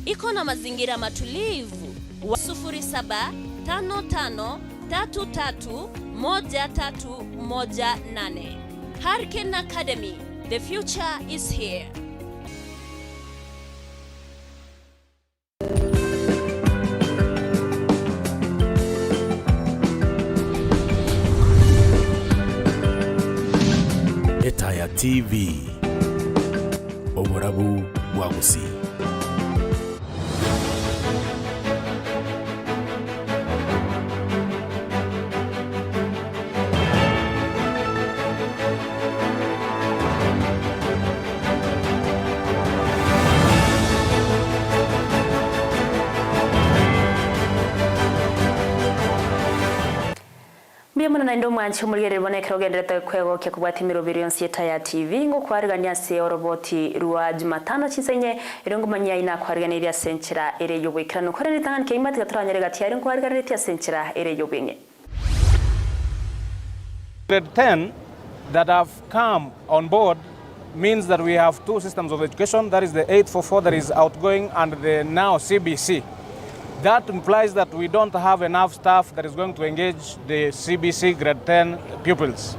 iko na mazingira matulivu. 0755331318. Hurricane Academy, the future is here. Etaya TV, Oroboti Rwa Jumatano. Mwana na ndo mwanchi umurigere bonekero gendrete kwego kye kubwati mirobiri yonsi Etaya TV ngo kwarigania se Oroboti Rwa Jumatano chinsa inye irongo manya ina kwariganira senchira ere yobwikirano korene tangani ke imati gatranyere gati ari kwariganira senchira ere yobwinge. Grade 10 that have come on board means that we have two systems of education, that is the 844 that is outgoing and the now CBC. That implies that we don't have enough staff that is going to engage the CBC grade 10 pupils.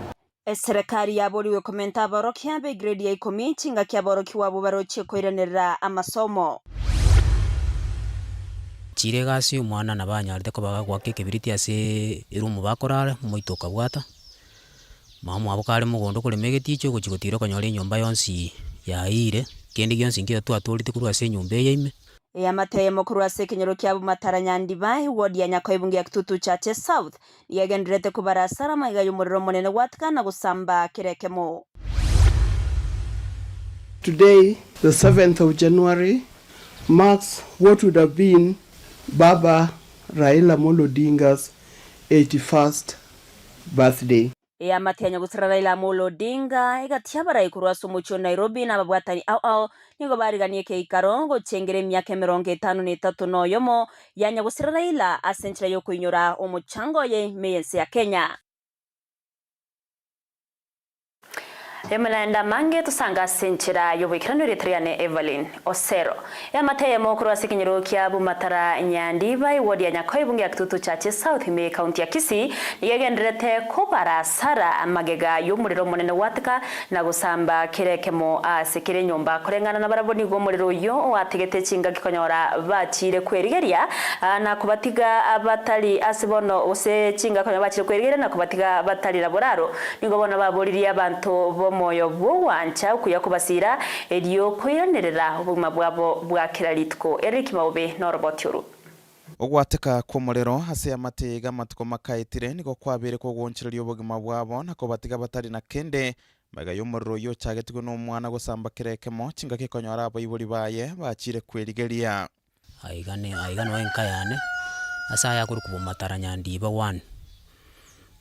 Serikali yaburiwe komenta aboroki ambe grade ya 10 chinga kyaboroki wabo baroche kwiranira amasomo. Chire gasi umwana nabanyarite ko bagagwake kibiriti ase irumu bakorara muitoka bwata. Mamu abukare mugondo kuri megeticho kuchigotiro konyore nyumba yonsi yaire kendi gyonsi ngiyo twatulite kuri ase nyumba yeime. Yamateye mukuru wa sekenyero kyabo Mataranyandibai wodi ya Nyakoibungi ya Kitutu Chache South yagendrete kubarasara maiga y'umuriro munene watkana gusamba kirekemo. Today, the 7th of January, marks what would have been Baba Raila Amolo Odinga's 81st birthday. Yamatenya gusira Raila Amolo Odinga igatyabara ikurwa sumucho Nairobi na babwatani au nigo bariganie ke ikarongo chengere myaka 53 noyomo yanya gusira Raila asenchira yo kuinyura umuchango ye meyense ya Kenya. Emelanda mange tusanga senchira yobwikirano retria Na Everlyne Osero. Yamateye mukuru wa sekenyero kyabo Mataranyandibai wodi ya Nyakoibungi ya Kitutu Chache South me county ya Kisii yagendrete kubara sara magega y'umuriro munene watka na gusamba kirekemo asekire nyumba kurengana na baraboni go muriro yo wategete chinga gikonyora bachire kwerigeria na kubatiga abatali asibono ose chinga konyora bachire kwerigeria na kubatiga abatali laboraro nigo bona baburiria abantu bo moyo bwo wancha kuyakubasira eriyo kwiranirira ubuma bwabo bwa kiraritko Eric Maube na Oroboti Rwa Ogwateka kumurero hase amatega matko makaitire niko kwabere ko gonchira ubugima bwabo nako batiga batari na kende maga y'umuriro yo cyagetirwe n'umwana gusamba kirekemo chinga kikonyora abo iburi baye bachire kwerigeria aigano enkayane asa yakuri kubo Mataranyandibai 1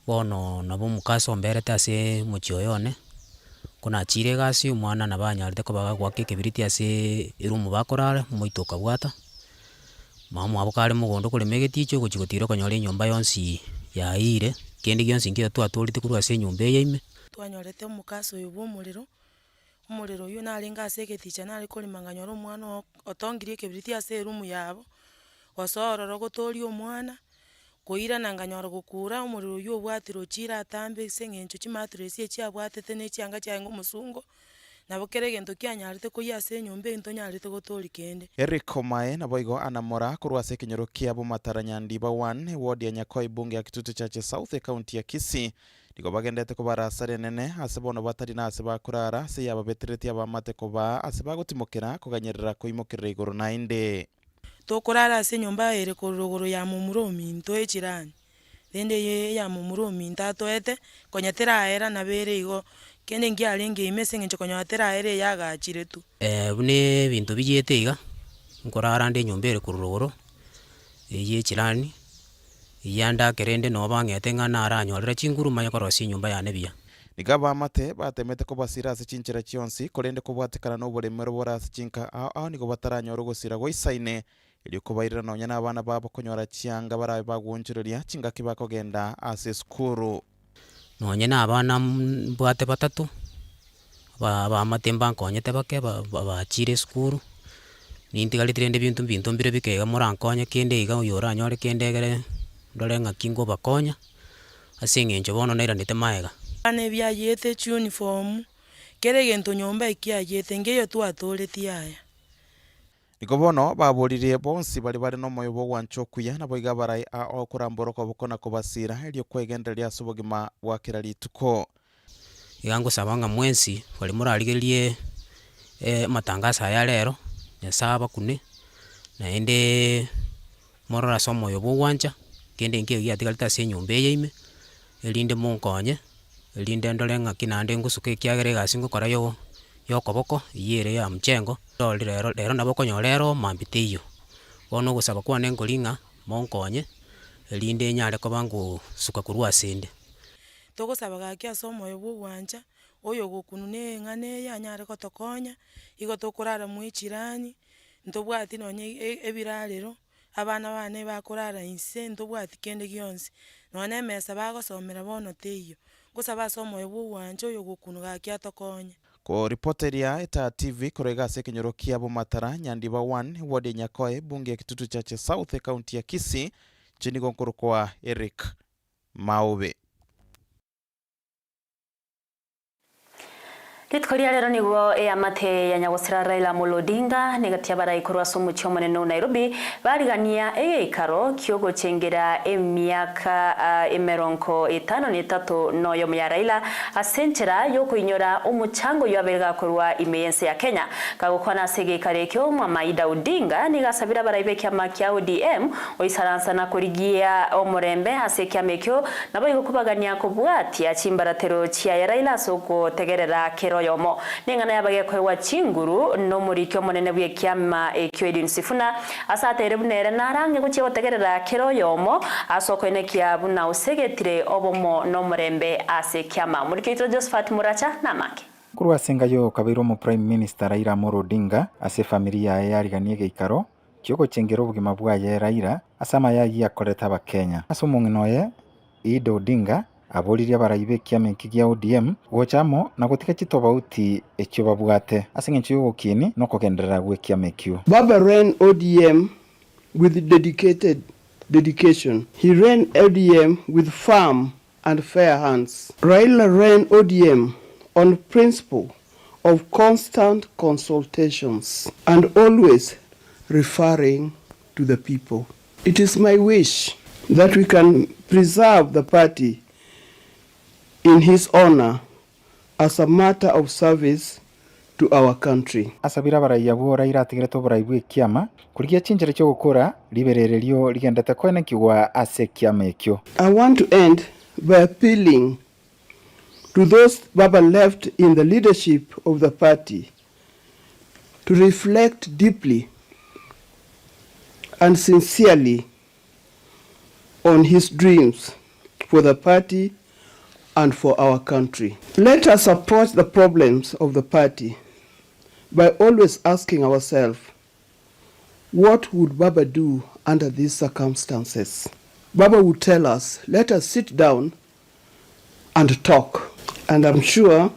bono nabo mukaso mberete ase muchioyone kuna chire gasi umwana nabanyarite ko bagagwake kibiriti ase irumu bakorara muitoka bwata. Mamu abukare mugondo kuri megeticho kuchigotiro konyore nyumba yonsi yaire kendi gyonsi ngiyo twatulite kuri ase nyumba yeime. Twanyorete omukaso yubo umuriro yo nalinga ase keticha nali koli manganyoro omwana otongirie kibiriti ase irumu yabo osororo gotori omwana koira nanganyoro gukura umuriro yo bwatiro chira atambe sengencho chimatresi chiabwatete ne chianga cyango musungo nabokere gento kyanyarite ko yase nyumba into nyarite gotori kende. Eric Omae naboigo anamora kurwa sekenyero kyabo Mataranyandibai 1 wodi ya Nyakoibungi ya Kitutu Chache South county ya Kisii digo bagendete ko barasare nene asebono batari na aseba kurara se yaba betreti abamate ko ba aseba gutimokera kuganyerera ko imokere igoro nainde tokorara ase nyumba ere korogoro ya mumuromi into echirani dende ye ya mumuromi ntatoete konyatera era nabere igo kende ngiarenge imese ngencho konyatera ere yagachire tu bune bintu bijete iga nkorara nde nyumba ere korogoro ye chirani yanda kerende no bangete ngana aranyorera chinguru manya korosi nyumba ya nebia nigaba amate batemete ko basira ase chinchira chionsi korende ko bwatikana no buremero borase chinka aho nigo bataranyoro gusira go isaine ili kubairira nonya n'abana babo konyora chianga barabe bagunjureria chinga kibakogenda ase skuru nonya n'abana bwate batatu ba matemba nkonyete bake bachire skuru nintigalitire ndi bintu mbire bikega murankonya kende iga uyora nyore kendegere ndore ngakingo bakonya ase ng'encho bono nairanite maega ane byayete uniform kere gento nyomba ikiayete ngeyo twatũrĩtie aya niko bono baburirie bonsi bari no moyo bwo wanchokuya na boiga barai a okuramboroka bukona kubasira elio kwegenderia subogima bwakira rituko igango sabanga mwensi bali murarigerie matangasa ya rero nyasaba kune na ende morora somo yo bwo wanja kende ngiye giatigalita se nyombe yeime elinde munkonye elinde ndolenga kinande ngusuke kiagere gasingo kora yo koboko yere ya mchengo rero naboko nyorero mambiteyo bono gusaba kwa nengolinga monkonye elinde nyare ko bangu suka kurwa sende togosaba gaki asomo yo bwanja oyo gokunune ngane ya nyare ko tokonya igo tokurara muichirani ntobwati nonye ebirarero abana bane bakurara inse ntobwati kende gionsi none mesa bagosomera bono teyo gusaba asomo yo bwanja oyo gokunu gaki atokonya ko reporteria eta TV korega sekenyoro kia Bumatara Nyandiba 1 wodi Nyakoe bunge ya kitutu chache South County ya Kisii chini konkuru kwa Eric Maube. Litkoria rero niguo amate ya nyagosira Raila Odinga negatia barai kurwa sumu chomone no Nairobi barigania ikaro kyogo chengera emiaka emeronko 53 no yo ya Raila asenchera yo kuinyora umuchango yo aberga kurwa imeyense ya Kenya kagukwana sege karekyo Maida Odinga nigasabira barai bekia makia ODM oisaransa na kurigia omurembe asekia mekyo nabo ikubagania kubwati achimbaratero chia ya Raila soko tegerera kero yomo ningana yabage kwewa chinguru no murikyo monene bwe kyama ekyedin sifuna asate rebunere narange guchi gotegerera kero yomo asoko ene kyabu na usegetire obomo no murembe ase kyama murikyo Josephat Muracha namake kurwa sengayo kabiro mu Prime Minister Raila Odinga ase familia yariganie geikaro kyogo chengero bugima bwaye Raila asama yagi akoreta ba Kenya asumunginoye Ido Odinga aboriria baraibe kiame kigia ODM gochamo na gutika chitobauti ekyo babwate asengencho yogokini no kugenderera gwe kiame kyo. Baba ran ODM with dedication. He ran ODM with firm and fair hands. Raila ran ODM on principle of constant consultations and always referring to the people. It is my wish that we can preserve the party in his honor as a matter of service to our country. Asabira baraiya bo Raila atigereto baraibwe kiama kurigia chinjere cyo gukora libererelio ligendete kwene kiwa ase kiama ekyo. I want to end by appealing to those Baba left in the leadership of the party to reflect deeply and sincerely on his dreams for the party and for our country. Let us approach the problems of the party by always asking ourselves, what would Baba do under these circumstances? Baba would tell us, let us sit down and talk. And I'm sure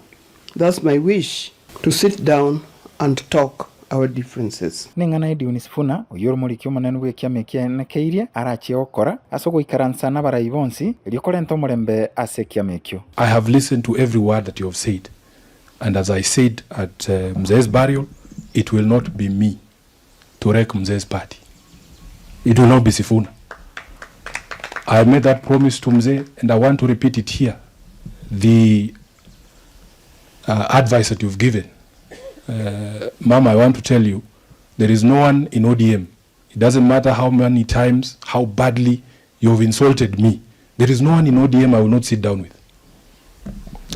that's my wish, to sit down and talk our differences. Ningana Dionisfuna oyoro murikyo munene gwe kiame kienekeire arachi okora asogo ikaransa na baraibonsi likorento murembe ase kiame kyo. I have listened to every word that you have said, and as I said at Mzee's burial, it will not be me to wreck Mzee's party. It will not be Sifuna. I made that promise to Mzee, and I want to repeat it here. The advice that you've given, Mama, I want to tell you, there is no one in ODM. It doesn't matter how many times, how badly you've insulted me. There is no one in ODM I will not sit down with.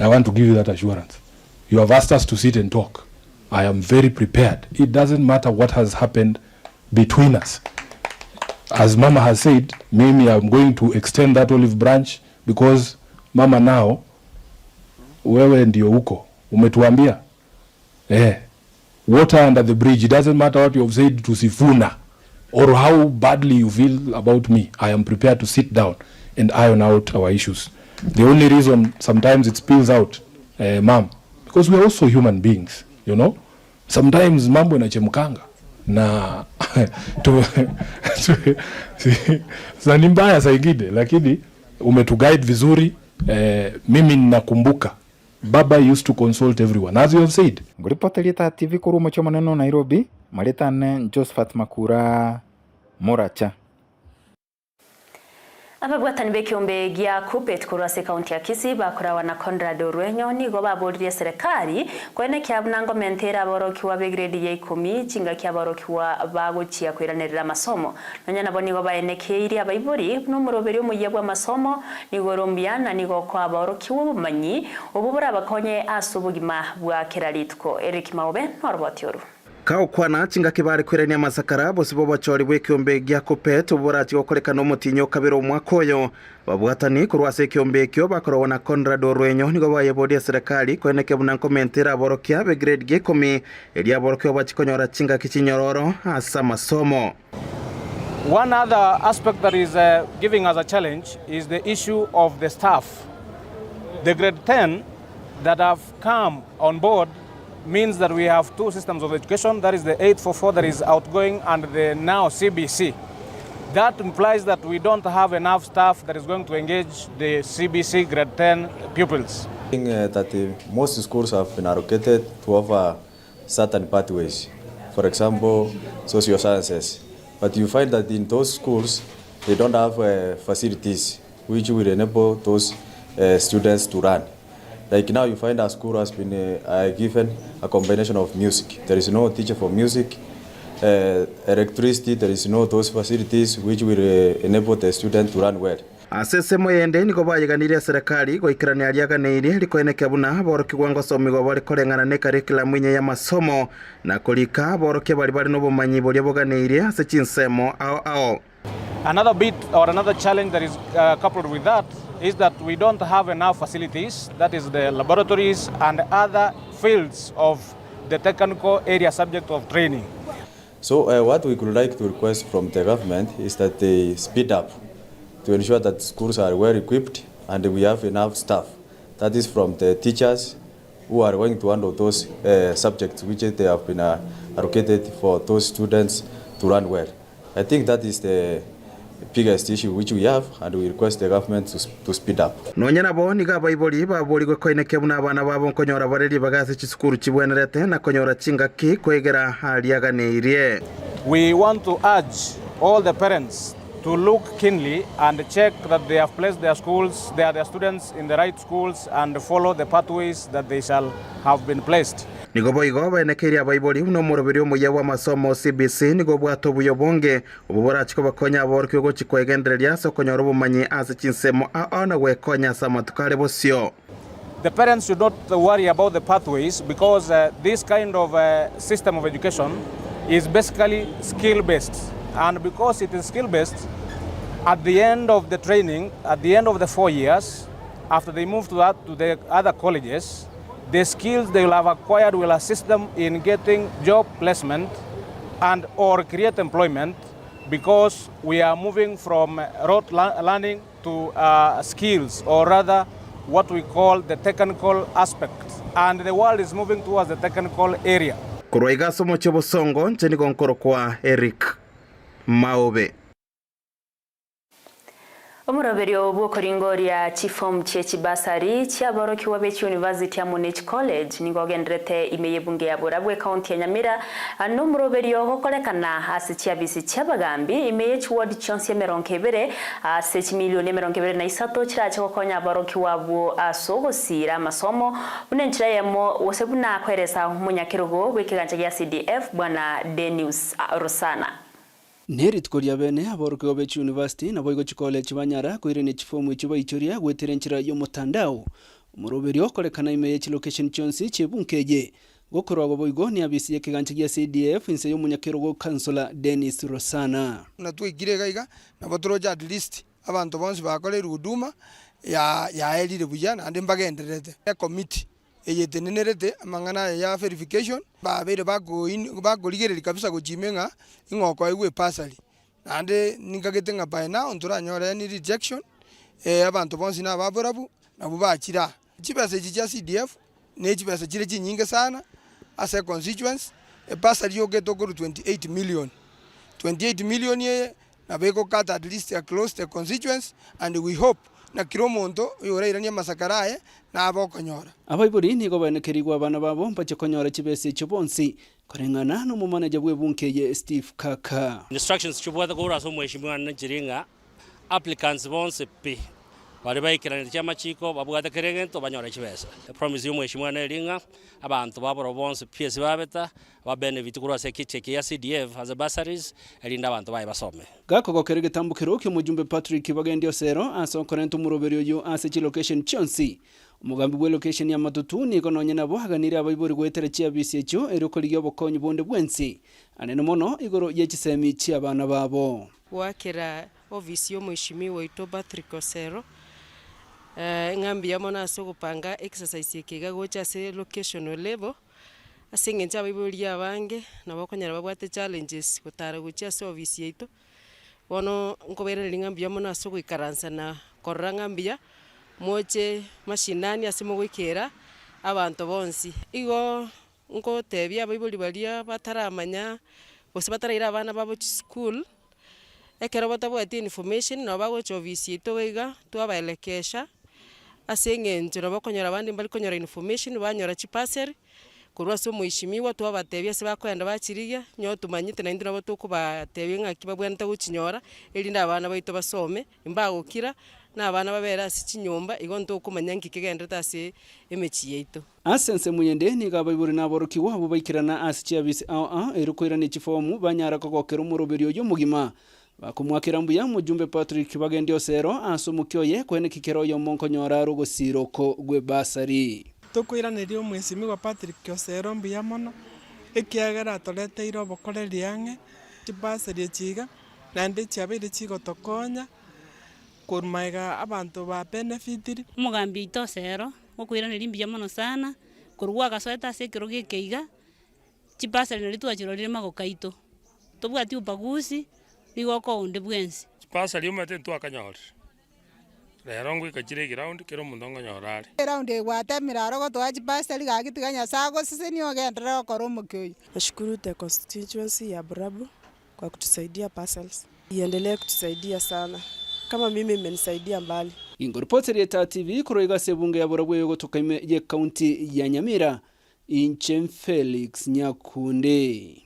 I want to give you that assurance. You have asked us to sit and talk. I am very prepared. It doesn't matter what has happened between us. As Mama has said, maybe I'm going to extend that olive branch because Mama now, wewe ndio uko. Umetuambia. Water under the bridge. It doesn't matter what you have said to Sifuna or how badly you feel about me. I am prepared to sit down and iron out our issues. The only reason sometimes it spills out, Mom, because we are also human beings, you know. Sometimes mambo inachemkanga. na ni mbaya zaidi, lakini umetuguide vizuri. Mimi ninakumbuka Baba used to consult everyone, as you have said. Nguripotelita TV kuru mocho maneno Nairobi, Maritane Josephat Makura Moracha. Abagwatani bekiombe gya kupet kurwase kaunti ya Kisii bakora wana Conrad Orwenyo nigo baburirie serikali kwene kyabunango mentera aboroki wa grade ya 10 chinga kyaboroki wa baguchia kwiranirira masomo nonyana bo nigo baenekeire abaiburi no muroberi omuyebwa masomo nigo rombiana nigo kwa aboroki w'ubumanyi obubura bakonye asubugima bwa kiraritko Eric Maobe Oroboti Rwa Kao kwana chinga kibari kwirania masakara bosibo bachori bw'ikiombe gya kupet uburachi gokorekana omutinyo kabiro mwakoyo babwatani kurwase kiombe kyo bakora na Conrad Orwenyo nigo bayebodia serikali kweneke bunanko mentera aborokia be grade gya 10 elia aborokio bachikonyora chinga kichinyororo asa masomo. One other aspect that is giving us a challenge is the issue of the staff. The grade 10 that have come on board means that we have two systems of education, that is the 844 that is outgoing and the now CBC. That implies that we don't have enough staff that is going to engage the CBC grade 10 pupils. Most schools have been allocated to offer certain pathways, for example, social sciences. But you find that in those schools, they don't have facilities which will enable those students to run. Like now you find our school has been given a combination of music. There is no teacher for music, electricity, there is no those facilities which will enable the student to run well. Asese moyende niko bayiganire serikali goikirania aliaganire likoeneke buna boroki gwango somigo bari korengana ne curriculum inye ya masomo na kolika boroki bari no bumanyi bori boganire ase chinsemo ao. Another bit or another challenge that is coupled with that is that we don't have enough facilities, that is the laboratories and other fields of the technical area subject of training. So what we would like to request from the government is that they speed up to ensure that schools are well equipped and we have enough staff. That is from the teachers who are going to handle those subjects which they have been allocated for those students to run well. I think that is the biggest issue which we have, and we request the government to speed up. Nonyana bo niga baiboli baboli gwe koineke buna abana babo nkonyora bareri bagase chisukuru chibwenerete na konyora chinga ki kwegera haliaganeirie. We want to urge all the parents to look keenly and check that they have placed their schools, their students in the right schools and follow the pathways that they shall have been placed. Nigo boigo baenekeire abaiboli no muroberi omuya wa masomo CBC nigo bwato buyobonge ububora chiko bakonya aborokyo gochikwegendereria so konyora obumanyi ase chinsemo na gwekonya samatukare bosio. The parents should not worry about the pathways because this kind of system of education is basically skill-based, and because it is skill-based, at the end of the training, at the end of the 4 years, after they move to the other colleges, the skills they will have acquired will assist them in getting job placement and or create employment, because we are moving from rote learning to skills, or rather what we call the technical aspect, and the world is moving towards the technical area. Kuroiga somo chobo songo ncheni konkoro kwa Eric Maobe. Omuroberi obwokoringoria chifom chechi basari chiaboroki wa Bechi University ya Monash College nigogendrete imeyebunge ya Burabwe County ya Nyamira no muroberi ogokorekana ase chiabisi chiabagambi imeyechi ward chonsi ya meronkebere ase chimilioni meronkebere na isato chirache gokonya aboroki wabo asogosira masomo bunenchira yemo wosebuna kweresa munyakirugo wekiganja ya CDF bwana Dennis Rosana. Neritko lya bene aboroki wa Bechi University na boigo college banyara kwirene chifomu ichiba ichoria gweterenchira yo mutandao umuroberi okorekana imeyechi location chonsi chebunkeje gokorwa boigo ni abisi yekiganje ya CDF inse yo munyakirogo councilor Dennis Rosana na twigire gaiga na botoroja at least abantu bonse bakorera huduma ya elire bujana ande mbagenderete ya committee eyetenenerete amangana ya verification babere bagorigereri kabisa gujimenga ingoko igwe pasali ande ningagetenga by now nturanyora ni rejection abantu bonsi na baborabu na bubakira kibase kya CDF ne kibase kire kinyinge sana ase constituents bursary yoketokuru 28 million 28 million ye na beko cut at least across the constituents, and we hope na kiromonto yoreirania masakarae na abokonyora abaiburi nigo banekerigwa abana babo mpache konyora chibese chobonsi korengana no mumanager bwebunke ye Steve Kaka. Instructions chubwatha kura so mheshimiwa na Jiringa applicants bonse pi bari baikirana chama chiko babwatha kerengento banyora chibese. Promise yo mheshimiwa na Jiringa abantu baboro bonse PS babeta ba benefit kura se kicheke ya CDF as a bursaries elinda abantu baye basome. Gako gokerege tambukiro kyo mujumbe Patrick Bagendi Osero aso korento muroberio yo ase chi location chonsi. Umugambi bwe location ya matutu ni kononye nabo haganira abaibori gwetera chia BCHO erokoliga bokonyi bonde bwensi. Anene mono igoro yechisemi chia bana babo. Wakira ofisi yo mheshimiwa ito Patrick Osero. Ngambi ya mona aso gupanga exercise yekiga gocha se location level. Asingencha abaibori abange nabo konyara babwate challenges gutara gocha se ofisi yeito. Bono nkoberera ngambi ya mona aso gwikaransa na korra ngambia moche mashinani asimo gwikera abantu bonsi igo ngo tebya abaibori balia bataramanya bose bataraira abana babo school ekero batabwate information no bagocha ofisi ito wiga twabaelekesha asengenje no bakonyora abandi bali konyora information banyora chipaseri kurwa so mheshimiwa twabatebya se bakwenda bachiriga nyo tumanyite na ndino batukubatebya ngaki babwenta guchinyora elinda abana baito basome imbagukira na abana babera sichinyumba igonto kumanya ngikigenda tase emechi yeito asense muyende ni gabaiburi naborokiwa abo baikirana asichi abisi erukoira ni chifomu banyara kokokera umuroberio yo mugima bakumwakira mbuya mujumbe Patrick Bagendi Osero asomukyoye kwene kikero yo monkonyora rugosiroko gwe basari tukwiranirio mheshimiwa Patrick Osero mbuya mono ikiagera toleteiro obokoreri yange chibasari chiga nandi chabiri chigo tokonya kurumaiga abantu ba benefitiri umugambi ito Osero okwiraniria mbuya mono sana kurwa gasoeta sekero gikeiga chibasari nari twachirorire magokaito tobwati ubaguzi bigoko unde bwensi chibasari umate twakanyora rero ngwe kachire ground kero mundongo nyorari ground gwatemira rogo twachi pastor gagitiganya sago sisi niyo gendera okoro mukyo. Nashukuru the constituency ya Burabu kwa kutusaidia parcels. Iendelee kutusaidia sana. Kama mimi imenisaidia mbali. Ingoripoti ya TV kuroiga sebunge ya Burabu yogo tukaime ye county ya Nyamira Inche Felix Nyakunde.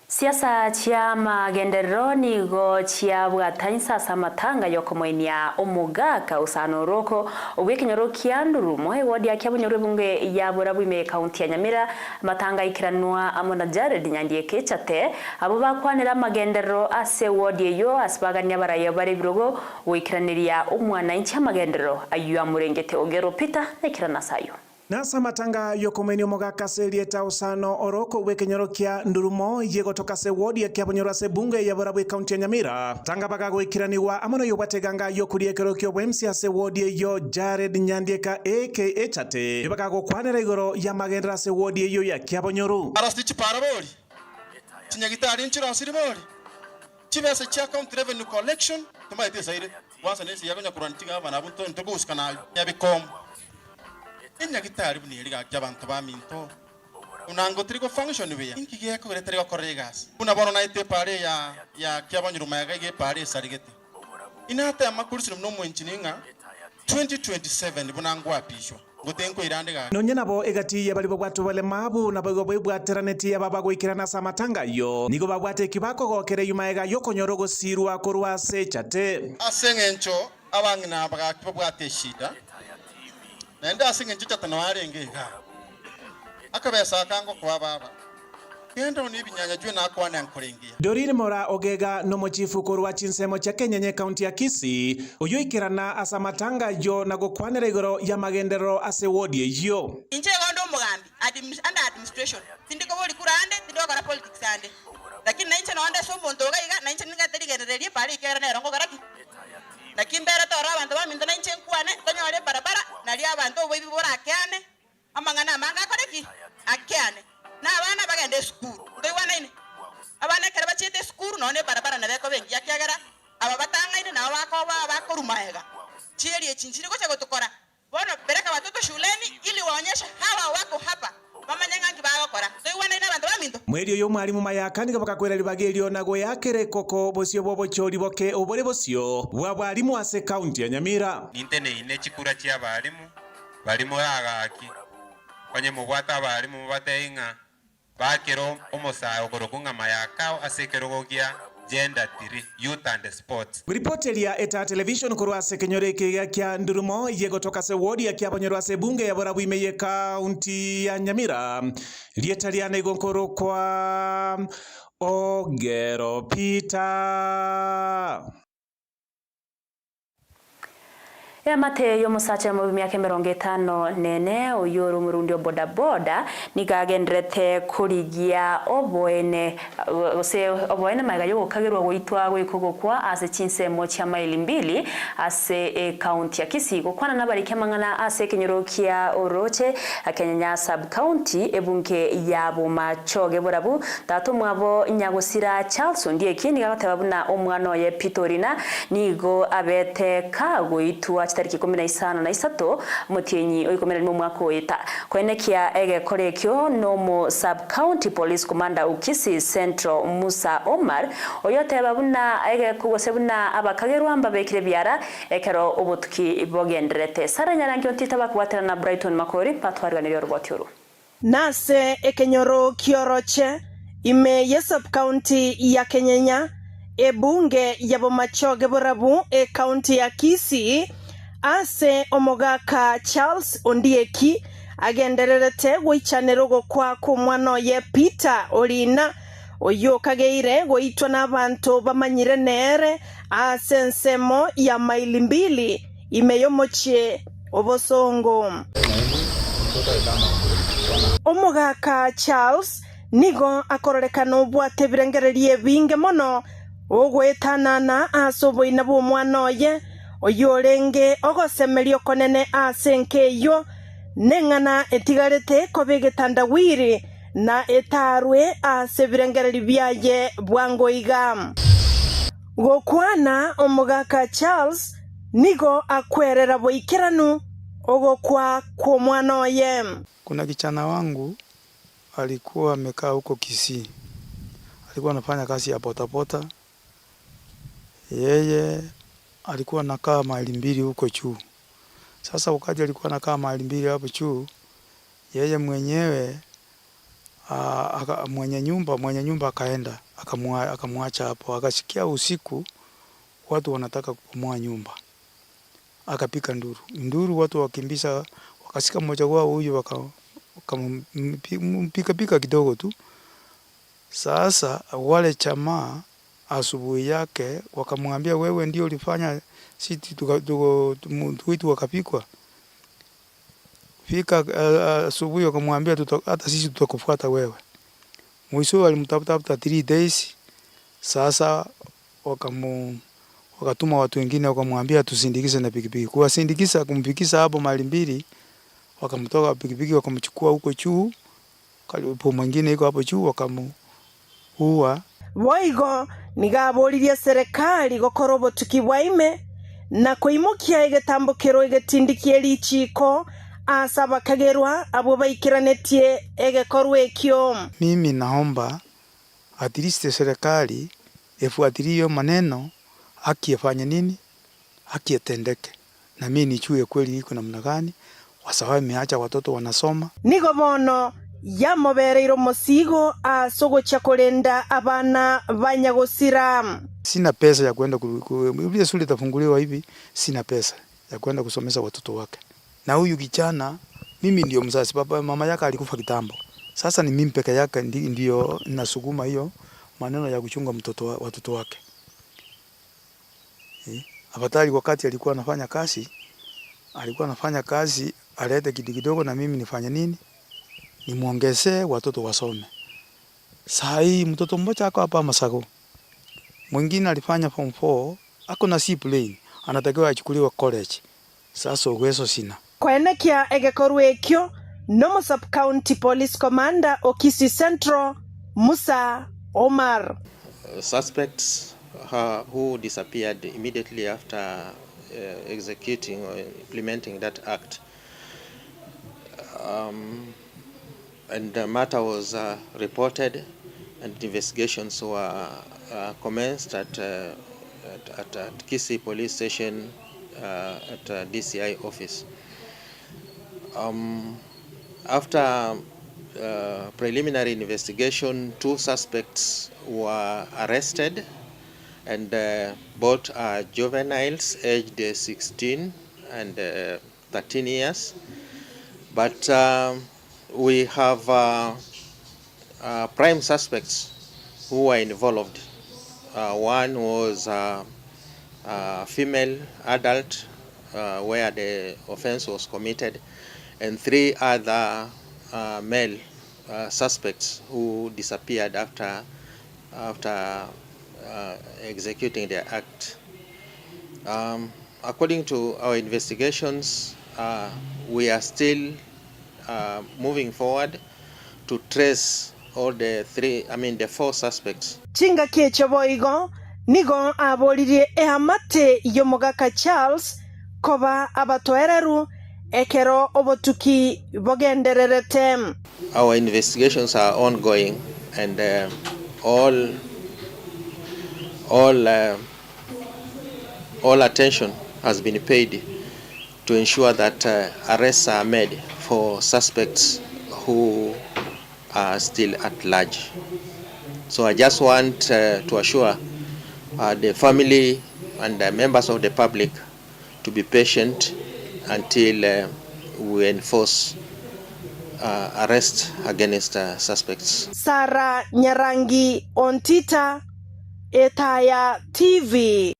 Siasa chia magenderero nigo chia bwatanyisa samatanga yokomoinia omugaka usanoroko obwekinyoro kianduru mohe wodi akyabonyoro bunge ya Burabu ime county ya Nyamira matanga ikiranwa amona Jared Nyandie Kechate abo bakwanira magenderero ase wodi yo asbaganya baraye bari birogo wikiraniria omwana inchi magenderero ayu amurengete ogero Peter nekirana sayo Nasa matanga yokomenio mogaka selieta usano oroko wekenyoro kia ndurumo yego toka se wodi ya kiabonyoro se bunge ya Burabu county ya Nyamira tanga baka gwikiraniwa amono yobateganga yokuriekero kyo bwemsi ase wodi yo Jared Nyandieka aka Chate yobaka gukwanira igoro ya magendera se wodi yo ya kiabonyoro arasti paraboli chinyagitari nchiro siriboli chibese cha county revenue collection tumaite saire wansa nesi yagonya kurantiga abana bunto ntoguskana yabikom inya gitari buniri ga abantu baminto unango trigo function biya inkigiye ko retrigo corregas una bono naite pare ya kyabanyuru mayaga ge pare sarigete inata amakurisi no mu engineeringa 2027 bunango apishwa gotenko irande ga nonye nabo egati ya bali bwatu bale mabu na bago bwatraneti ya baba gwikirana samatanga yo nigo babwate kibako gokere yumaega yokonyorogo sirwa korwa se Chate asengencho abangina baga bwate shida nenda asingencho Chatano arengega akabesa kango kwa baba kendo ni binyanya jwe na akwane ankorengia Dorine Mora Ogega no mochifu korwa chinsemo cha Kenya county ya Kisii oyoikirana asamatanga yo na gokwanira igoro ya magendero ase wodi yo inche gondo mugambi under administration tindiko boli kurande tindiko kana politics ande lakini na inche no ande so monto gaiga na inche ninga terigererie pali kera ne rongo garaki na kimbera to ra bantu ba mindo na inche nkwane tonyore barabara na lia bantu bobi bora kyane amangana manga koreki akyane na abana bagende school ndoiwana ine abana kare bachete school none barabara na beko bengi yakyagara aba batanga ine na bako bakorumaega chieri echinchiri gocha gotukora bono bereka watoto shuleni ili waonyeshe hawa wako hapa mama nyangangi bagakora ndoiwana ine abantu mweri uyu mwarimu mayakani bakakwera libagerio nago yakere koko bosio bobo chori boke obore bosio bwa bwarimu ase county ya Nyamira nintene ine chikura chia balimu agaki kwanye mugwata abarimu bateinga bakero omosayo gorokunga mayakao asekerogogia gender 3 youth and sports. Ripoti ya Eta television kurwase kenyoreke ya kia Ndurumo yego toka se wodi ya kia panyorwase bunge ya Borabu imeye kaunti ya Nyamira lietaliana igonkoro kwa Ogero Peter. Ya mate yo musacha mu myaka 50 nene uyuru murundi boda boda nigagendrete kurigia oboene maga yo kagirwa goitwa gwikugukwa ase chinse mo cha maili 2 ase county ya Kisii gukwana nabarike mangana ase kinyorokia Oroche akenya sub county ebunke ya Bumachoge Borabu tatu mwabo Nyagusira Charles ndiye kindi gatababuna omwana ye Pitorina nigo abete kago itwa tariki 13 mutienyi oikomera mu mwaka wita kwenekia ege korekyo no mu sub county police commander ukisi Central Musa Omar oyote babuna ege kugosebuna abakagerwa mbabekire byara ekero obutuki bogendrete sara nyarangi ontita bakwatira na Brighton Makori patwarganira Oroboti Rwa nase ekenyoro kioroche ime ye sub county ya Kenyenya ebunge ya Bumachoge Borabu county ya Kisii ase omogaka Charles Ondieki agendererete goichanero gokwa ku mwana ye Peter Olina oyo kageire goitwa n'abantu bamanyire nere ase nsemo ya maili 2 imeyomochie obosongo. Omogaka Charles nigo akororekana obwate birengererie binge mono ogwetanana asoboina bo mwana oye oyorenge ogosemerio konene asenkeyo nengana etigarete kobegetandawiri na etarwe asebirengereri byaye bwangoiga gokwana omugaka Charles nigo akwerera boikeranu ogokwa kwa mwana oye. Kuna kichana wangu alikuwa amekaa huko Kisii, alikuwa anafanya kazi ya potapota. Yeye alikuwa nakaa maili 2 huko juu. Sasa wakati alikuwa nakaa maili 2 hapo juu, yeye mwenyewe mwenye nyumba akaenda akamwacha hapo. Akasikia usiku watu wanataka kubomoa nyumba, akapika nduru, watu wakimbisa, wakasika mmoja wao huyu wakampika kidogo tu. Sasa wale jamaa asubuhi yake wakamwambia, wewe ndio ulifanya sisi tuitu wakapikwa. Fika asubuhi wakamwambia, hata sisi tutakufuata wewe. Mwisho alimtafuta 3 days. Sasa wakatuma watu wengine wakamwambia tusindikize na pikipiki. Kuwasindikiza kumfikisha hapo mali 2, wakamtoka pikipiki wakamchukua huko juu. Kalipo mwingine iko hapo juu wakamuua. Boigo nigaboririe serikali gokora obotuki bwaime na kuimukia egetambukiro egetindikie lichiko asaba kagerwa abo baikiranetie egekorwa ekyo. Mimi naomba at least serikali efuatilie maneno, haki ifanye nini, haki itendeke, na mimi nijue kweli iko namna gani, wasawa imeacha watoto wanasoma. Nigo bono yamobereiro mosigo asogo chakolenda abana banyagosira. Sina pesa ya kwenda ile shule itafunguliwa hivi, sina pesa ya kwenda kusomesha watoto wake. Na huyu kijana mimi ndio mzazi, baba mama yake alikufa kitambo. Sasa ni mimi peke yake ndio nasukuma hiyo maneno ya kuchunga watoto wake. Abatali wakati alikuwa anafanya kazi, alete kidogo na mimi nifanye nini? Nimuongezee watoto wasome. Saa hii mtoto mmoja ako hapa Masago. Mwingine alifanya form 4, ako na C-plane, anatakiwa achukuliwe college. Sasa uwezo sina. Kwenekia egekorwa ekyo no sub county police commander Okisi Central Musa Omar. Suspects who disappeared immediately after executing or implementing that act. And the matter was reported and investigations were commenced at Kisii Police Station at DCI office. After preliminary investigation, 2 suspects were arrested, and both are juveniles aged 16 and 13 years. But we have prime suspects who were involved. One was a female adult where the offense was committed, and 3 other male suspects who disappeared after executing their act. According to our investigations, we are still moving forward to trace all the 4 suspects. Chinga kiechoboigo nigo aboririe ehamate yomogaka Charles koba abatoereru ekero obotuki bogendererete. Our investigations are ongoing, and all attention has been paid to ensure that arrests are made for suspects who are still at large. So I just want to assure the family and the members of the public to be patient until we enforce arrest against suspects. Sara Nyarangi Ontita, Etaya TV.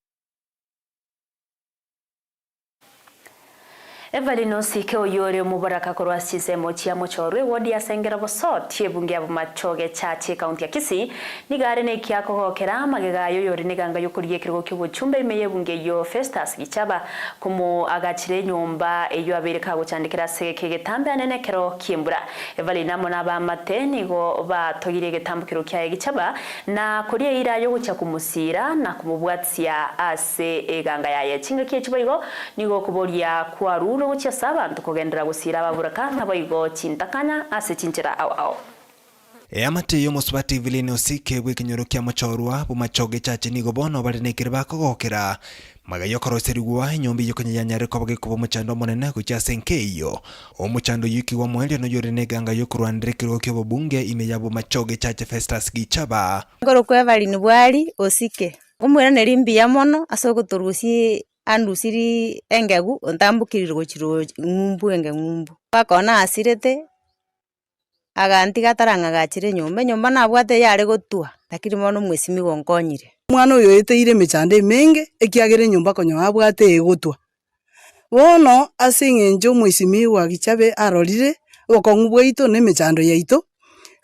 Everlyne Osero yore mubaraka korwa sisemo chia mochorwe wodi ya sengera bosot yebungia bumachoge chache kaunti ya Kisii nigare ne kiako gokera magega yore niganga yokuriye kirgo cy'ubucumbe imeye bunge yo Festus Gichaba kumu agachire nyumba eyo abereka gucandikira seke getambe anene kero kiembura. Everlyne amona ba mateni go batogire getambukiro kya Gichaba na kuriye ira yo gucha kumusira na kumubwatsia ase eganga yaye chinga kiyechiboigo nigo kuboria kwaru uchia saba ntukugendera gusira baburaka naboigo chintakanya ase chinchira ao Amate yo musbati Everlyne Osero bwikinyoro kya mochorwa bumachoge chache nigo bono bari nekire bakogokera magayo koroserigwa nyombi yokonyanyare kobage kubo muchando monene kucha senkeyo omuchando yuki wa mwende no yore neganga yokurwandire kiro kyo bunge imeyabo machoge chache Festus Gichaba ngoro kwa Everlyne bwari Osike umwera nerimbi ya mono asogotorusi andusiri engegu ontambukiriro gochiro ngumbu ngumbu bakona asirete aganti gataranga gachire nyumba nabwate yare gotua lakini mono mwesimi gonkonyire mwana uyo yeteire michande menge ekiagere nyumba konyo abwate egotua bono asingenjo mwesimi wa Gichabe arorire okongubwe ito ne michando yaito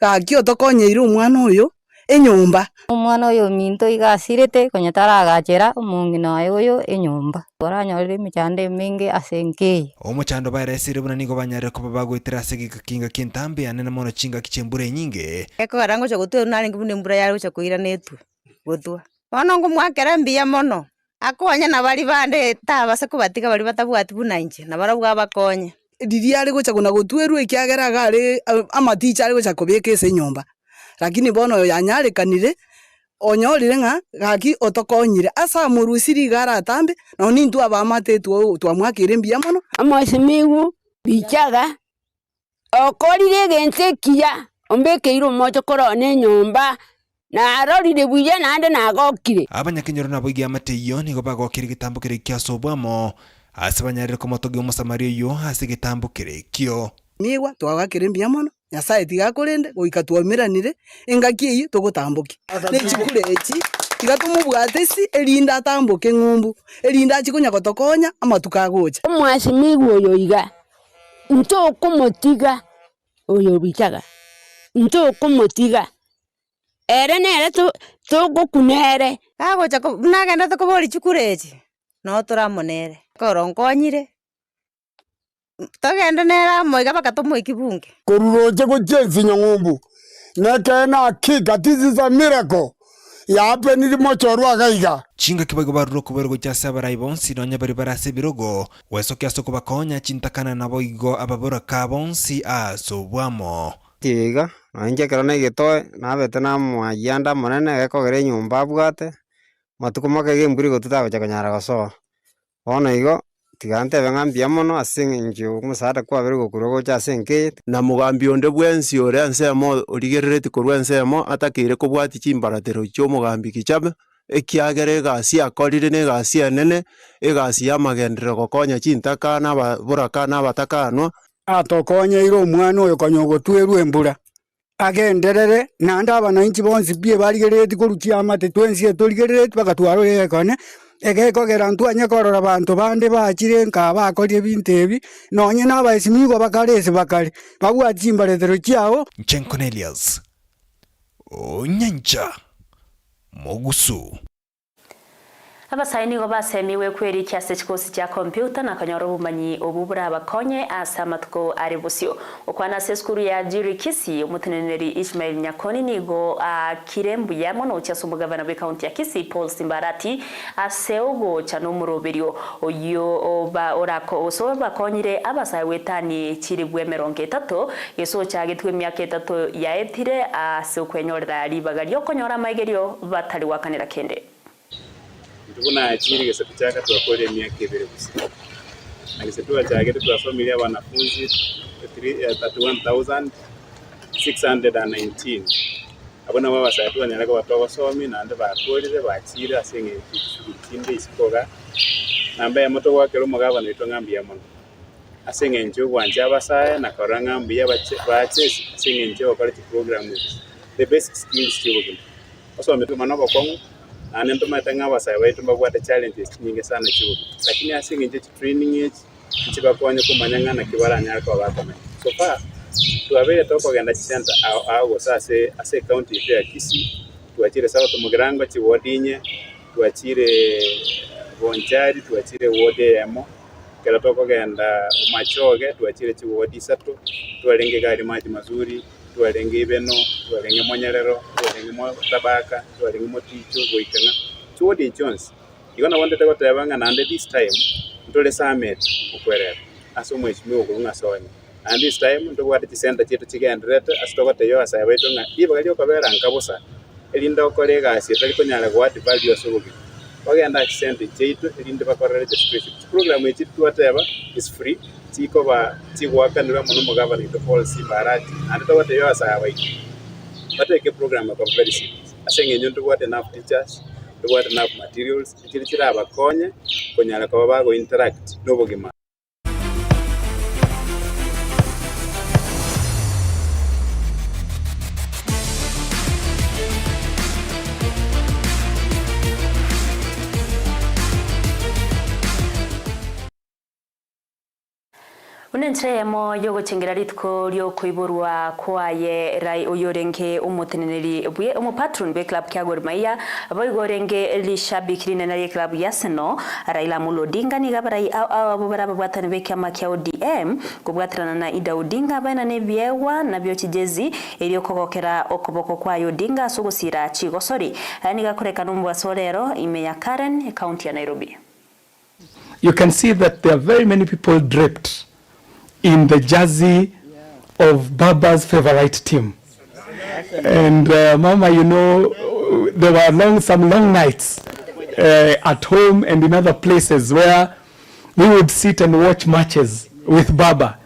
gakio tokonyeire umwana uyo enyumba umwana uyo minto igasirete konyetara agachera umungi nayo uyo enyumba oranyorire michande mingi asenkei omuchando baresire buna nigo banyare ko bagwetera segika kinga kintambe anene mono chinga kichembure nyinge eko garango chagutu nari ngibune mbura yaro chakuira netu gotua bono ngumwakera mbia mono akonya na bari bande tabase kubatiga bari batabwati buna inje na barabwa bakonya didi ari gocha kuna gotweru ekiagera gare amaticha ari gocha kobeka ese nyumba lakini bono yanyare kanire onyorire nga gaki otokonyire asa murusiri gara atambe no nintu abamate twamwakire mbia mono amasimigu bichaga okorire gensekia ombekeiro mocho korone nyumba na arorire buya nande nagokire abanyakinyoro nabo igia mateyo nigo bagokire gitambukire kya sobwamo asabanyarire komotoge omusamario yo hasi gitambukire kyo miwa twagakire mbia mono Nyasaye tigakorende goika twomeranire engaki iyi tugutambuki nechikure echi tigatumubwatesi erinda atambuke ngumbu erinda achikonya gotokonya amatuka gocha omwasimigu oyo iga nto komotiga oyo bichaga nto komotiga ere nere to gokunere agocha nagenda tukobori chikure echi no turamonere koronkonyire togenda nera moiga bakatomoiki bunge koruroje gojensi nyongumbu nekena kika this is a miracle yape niri mochorwa gaiga chinga kibago baruro kubergo chasa baraibonsi nonya bari barase birogo weso kyaso kubakonya chintakana nabo igo ababura kabonsi asobwamo tiga Anje kerone gitoe na betena mwayanda monene gekogere nyumba bwate matuko make gemburi gotutago chakanyara goso bono igo tigante bengambia mono asinginju musada kwa bere gokuro gocha asinke na mugambi onde bwensi ore ansemo origerereti korwa ensemo atakire kobwati chimbaratero chyo mugambi kichabe ekiagere egasi akorire na egasi enene egasi ya magendero gokonya chintaka na buraka na batakanwa atokonyeire omwana oyo konya ogotwerwa embura agenderere naende abananchi bonsi bie barigereti korukia amate twensi etorigereti bagatwara egekone egekogera ntwanye korora banto bande bachire nka bakorire binto ebi nonye nabaesimigo bakaresi bakare babwati chimbaretero chiao Chen Cornelius Onyancha Mogusu abasaini go basemiwe kweri kiase chikosi cha kompyuta na kanyoro bumanyi obubura bakonye asa matuko ari busio okwana seskuru ya Jirikisi umuteneneri Ismail Nyakoni nigo kirembu ya mono cha sumugavana be county ya Kisii Paul Simbarati aseogo cha numuroberio oyo oba orako oso bakonyire abasai wetani chiribwe 30 yeso cha gitwe myaka 3 ya etire asokwenyorera libagario konyora maigerio batali wakanira kende tuna ajiri gesetu chaka tuwakole miaka 2 gusa na gesetu chake tuwasomile wanafunzi 31,619 abona baba sayatu banyalaka batoba somi na ande bakolire bachira asenge kinde isikoga namba ya moto wake rumugaba no itongambia mono asenge njo gwanje abasaya na korangambia bache asenge njo quality program the basic skills children also ametumanoba kwangu ane ntumatanga basaya baitu mbagwata challenges nyingi sana chuo lakini asinge nje training age nchibakonye kumanyanga na kibaranya kwa bakome so far tuabere toko genda center au sase ase county ya Kisii tuachire sawa tumugirango chiwodinye tuachire bonchari tuachire wode yamo kera toko genda machoge tuachire chiwodi sato tualenge gari maji mazuri tualenge ibeno tualenge monyerero tualenge mo tabaka tualenge mo ticho goikana chiwodi Jones igona wonde tego tebanga nande this time ntole summit ukwerera aso mweshimiwa kulunga sonya and this time ndogwate center chetu chigenderete asitogote yo asa wetu nga ibagalyo kabera nkabusa elinda okolega asitali konyala gwati value asubugi bagenda center chetu elinde bakorera registration program yetu twateba is free chiko ba chigwakanira muno mugabana ito policy barati and togote yo asa wetu bateke program kwa very serious asenge nyundu gwate enough teachers ndogwate enough materials chiri abakonye konyala kwa bago interact nobogima Unentremo yogo chingira ritko ryo kuiburwa kwaye rai oyorenge umuteneneri bwe umupatron be club kya Gor Mahia aboigorenge lishabikirine na club ya Seno Raila Mulodinga ni gabarai abo baraba bwatane be kama kya ODM kubwatrana na Ida Odinga bana ne byewa na byo kigezi eriyo kokokera okoboko kwa Odinga sugusira chigosori ani gakoreka numwa solero ime ya Karen county ya Nairobi. You can see that there are very many people draped in the jersey of Baba's favorite team. And Mama, you know, there were some long nights at home and in other places where we would sit and watch matches with Baba.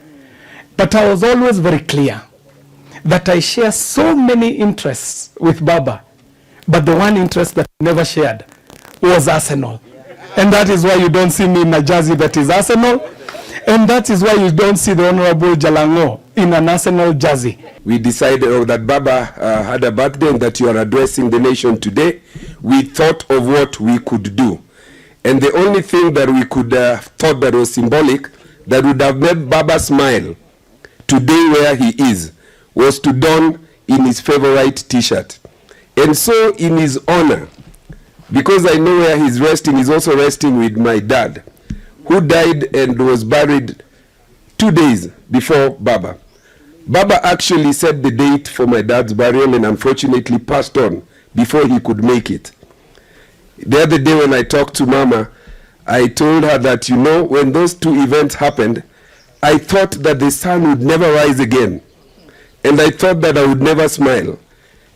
But I was always very clear that I share so many interests with Baba, but the one interest that I never shared was Arsenal. And that is why you don't see me in a jersey that is Arsenal. And that is why you don't see the Honorable Jalango in an Arsenal jersey. We decided that Baba had a birthday and that you are addressing the nation today. We thought of what we could do. And the only thing that we could thought that was symbolic, that would have made Baba smile today where he is, was to don in his favorite t-shirt. And so in his honor, because I know where he's resting, he's also resting with my dad, who died and was buried 2 days before Baba. Baba actually set the date for my dad's burial and unfortunately passed on before he could make it. The other day when I talked to Mama, I told her that, you know, when those two events happened, I thought that the sun would never rise again. and I thought that I would never smile.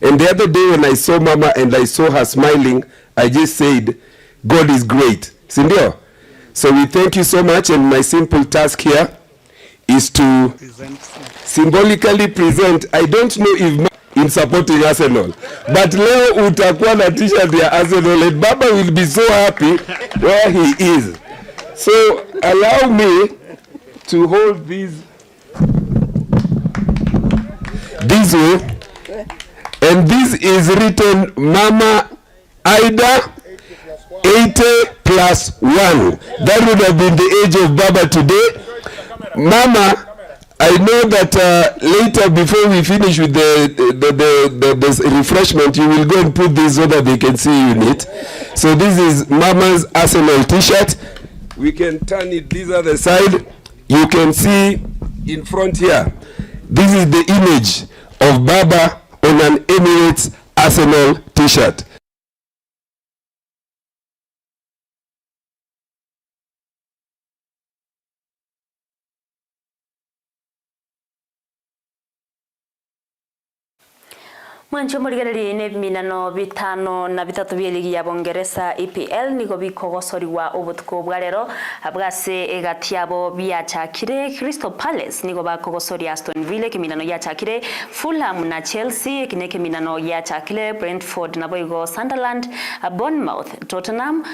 And the other day when I saw Mama and I saw her smiling, I just said, God is great. Sindio? So we thank you so much, and my simple task here is to symbolically present. I don't know if in supporting Arsenal, but leo utakuwa na t-shirt ya Arsenal and Baba will be so happy where he is. So allow me to hold this way, and this is written Mama Ida 80+1. That would have been the age of Baba today. Mama, I know that later, before we finish with the refreshment, you will go and put this so that they can see you in it. So this is Mama's Arsenal t-shirt. We can turn it this other side. You can see in front here. This is the image of Baba on an Emirates Arsenal t-shirt. Mwancho murigarari ne minano bitano na bitatu byeligi ya Bongereza EPL nigo bikogosoriwa obutko bwarero abwase egatiabo byachakire. Crystal Palace nigo bakogosori Aston Villa kiminano yachakire. Fulham na Chelsea kineke minano yachakire. Brentford na boigo Sunderland. Bournemouth, Tottenham,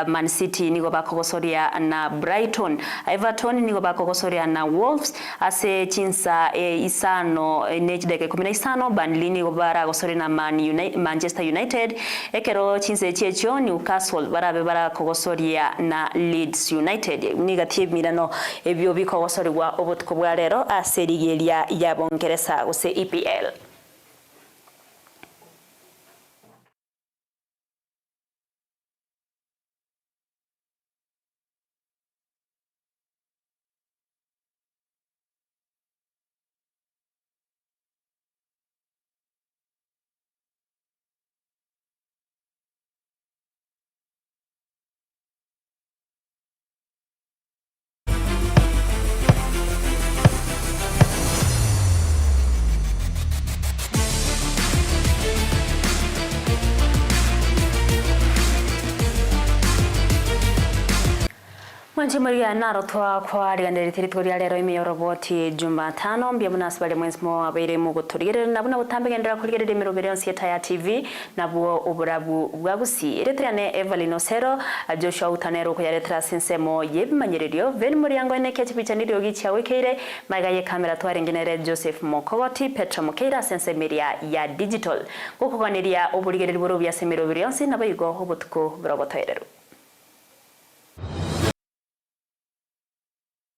Man City nigo bakogosoria na Brighton. Everton nigo bakogosoria na Wolves. Ase chinsa isano nejideke 15 Burnley nigo bara gosori na Manchester United. Ekero chinse checho Newcastle barabe bara kogosoria na Leeds United. Nigatie mirano ebyo bikogosoriwa obutko bwa rero ase ligeria ya Bongereza use EPL. Mwanchi Maria narotwa kwa riganderi territory rero ime Oroboti Jumatano mbia munasibale mwensimo abere mu guturigere nabuna butambegendera kurigere mirobere yonse ya TV nabwo uburabu bwabusi eretra Ne Everlyne Osero Joshua Utanero ko yaretra sensemo yebimanyererio ven muriango ene kechipicaniro gichawe keire magaye kamera twarengenere Joseph Mokoboti Petra Mukeira sense media ya digital gukoganiria uburigere buru bya semero birionse nabayigo hobutko buragotoerero.